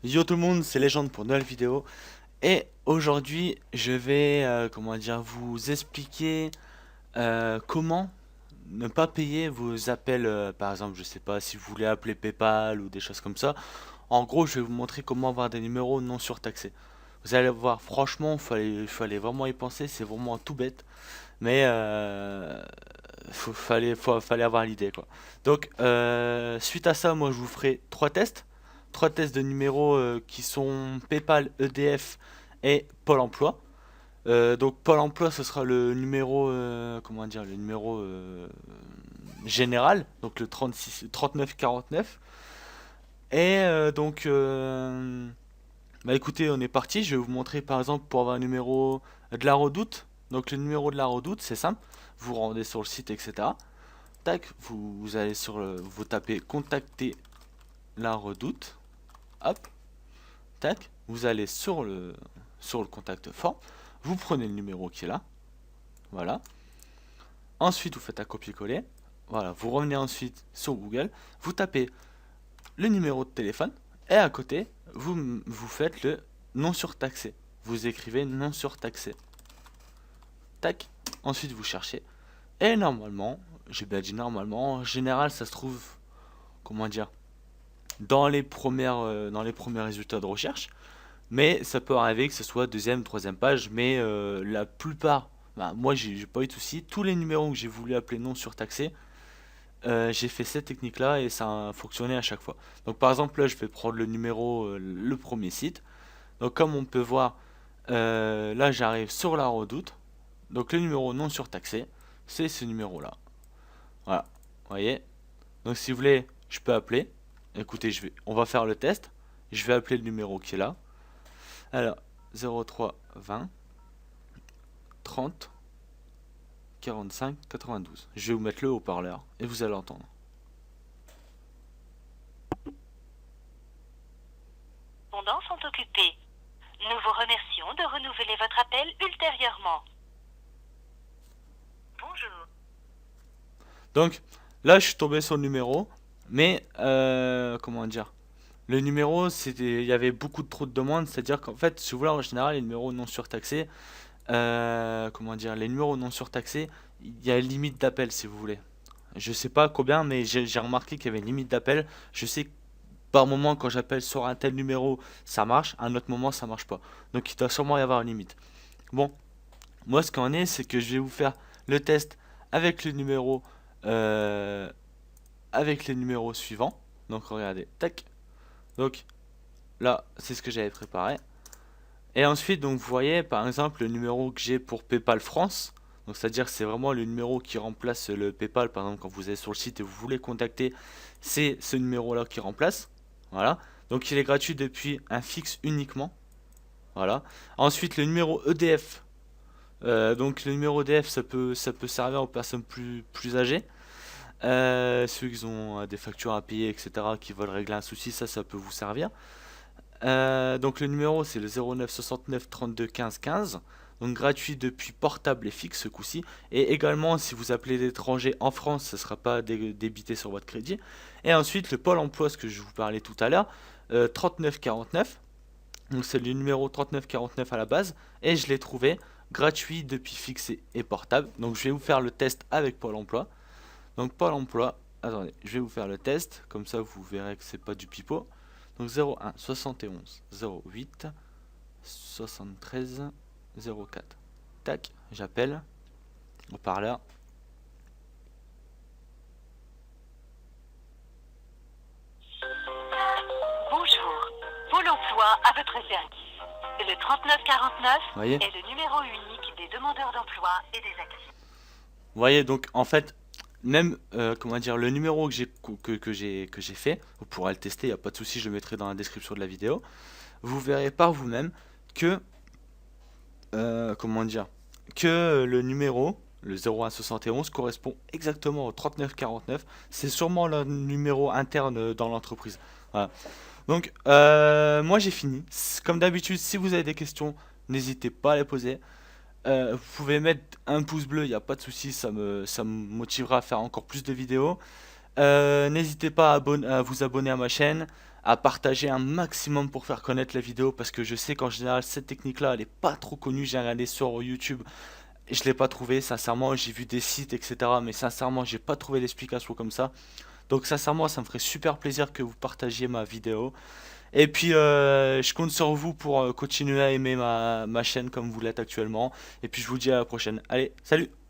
Yo tout le monde, c'est Légende pour une nouvelle vidéo. Et aujourd'hui, je vais, vous expliquer comment ne pas payer vos appels. Par exemple, je sais pas si vous voulez appeler PayPal ou des choses comme ça. En gros, je vais vous montrer comment avoir des numéros non surtaxés. Vous allez voir, franchement, fallait vraiment y penser. C'est vraiment tout bête, mais fallait avoir l'idée quoi. Donc, suite à ça, moi, je vous ferai trois tests de numéros qui sont PayPal, EDF et Pôle Emploi. Donc Pôle Emploi, ce sera le numéro, le numéro général, donc le 36, 39 49. Et bah écoutez, on est parti. Je vais vous montrer par exemple pour avoir un numéro de la Redoute. Donc le numéro de la Redoute, c'est simple. Vous rendez sur le site, etc. Tac, vous allez vous tapez contacter la Redoute. Hop, tac. Vous allez sur le contact form. Vous prenez le numéro qui est là. Voilà. Ensuite, vous faites un copier-coller. Voilà. Vous revenez ensuite sur Google. Vous tapez le numéro de téléphone. Et à côté, vous faites le non surtaxé. Vous écrivez non surtaxé. Tac. Ensuite, vous cherchez. Et normalement, j'ai bien dit normalement, en général, ça se trouve, comment dire, dans les premiers résultats de recherche. Mais ça peut arriver que ce soit deuxième, troisième page. Mais la plupart, bah, moi j'ai pas eu de soucis. Tous les numéros que j'ai voulu appeler non surtaxés, j'ai fait cette technique-là et ça a fonctionné à chaque fois. Donc par exemple là, je vais prendre le numéro, le premier site. Donc comme on peut voir, là j'arrive sur la Redoute. Donc le numéro non surtaxé, c'est ce numéro-là. Voilà, vous voyez. Donc si vous voulez, je peux appeler. Écoutez, on va faire le test. Je vais appeler le numéro qui est là. Alors, 03 20 30 45 92. Je vais vous mettre le haut-parleur et vous allez entendre. Répondants sont occupés. Nous vous remercions de renouveler votre appel ultérieurement. Bonjour. Donc, là, je suis tombé sur le numéro, mais le numéro, il y avait beaucoup de trop de demandes, c'est-à-dire qu'en fait, si vous voulez, en général, les numéros non surtaxés, les numéros non surtaxés, il y a une limite d'appel, si vous voulez. Je sais pas combien, mais j'ai remarqué qu'il y avait une limite d'appel. Je sais que par moment, quand j'appelle sur un tel numéro, ça marche, à un autre moment, ça marche pas. Donc, il doit sûrement y avoir une limite. Bon, moi, ce qu'on est, c'est que je vais vous faire le test avec le numéro, euh, avec les numéros suivants. Donc, regardez, tac. Donc, là, c'est ce que j'avais préparé. Et ensuite, donc, vous voyez, par exemple, le numéro que j'ai pour PayPal France. Donc, c'est-à-dire que c'est vraiment le numéro qui remplace le PayPal. Par exemple, quand vous êtes sur le site et vous voulez contacter, c'est ce numéro-là qui remplace. Voilà. Donc, il est gratuit depuis un fixe uniquement. Voilà. Ensuite, le numéro EDF. Donc, le numéro EDF, ça peut servir aux personnes plus âgées. Ceux qui ont des factures à payer, etc., qui veulent régler un souci, ça peut vous servir. Donc le numéro c'est le 09 69 32 15 15. Donc gratuit depuis portable et fixe ce coup-ci. Et également si vous appelez l'étranger en France, ce ne sera pas débité sur votre crédit. Et ensuite le Pôle emploi, ce que je vous parlais tout à l'heure, 39 49. Donc c'est le numéro 39 49 à la base. Et je l'ai trouvé gratuit depuis fixe et portable. Donc je vais vous faire le test avec Pôle emploi. Donc Pôle emploi, attendez, je vais vous faire le test. Comme ça vous verrez que c'est pas du pipeau. Donc 01 71 08 73 04. Tac, j'appelle au parleur. Bonjour. Pôle emploi à votre service. Le 3949 Vous voyez? est le numéro unique des demandeurs d'emploi et des actifs. Vous voyez donc en fait même le numéro que j'ai fait, vous pourrez le tester, il n'y a pas de souci, je le mettrai dans la description de la vidéo. Vous verrez par vous-même que comment dire que le numéro le 0171 correspond exactement au 3949. C'est sûrement le numéro interne dans l'entreprise. Voilà. Donc, moi j'ai fini. Comme d'habitude, si vous avez des questions, n'hésitez pas à les poser. Vous pouvez mettre un pouce bleu, il n'y a pas de souci, ça me motivera à faire encore plus de vidéos. N'hésitez pas à vous abonner à ma chaîne, à partager un maximum pour faire connaître la vidéo parce que je sais qu'en général cette technique-là elle est pas trop connue. J'ai regardé sur YouTube et je l'ai pas trouvé. Sincèrement, j'ai vu des sites etc. Mais sincèrement, j'ai pas trouvé d'explication comme ça. Donc sincèrement, ça me ferait super plaisir que vous partagiez ma vidéo. Et puis je compte sur vous pour continuer à aimer ma chaîne comme vous l'êtes actuellement. Et puis je vous dis à la prochaine. Allez, salut!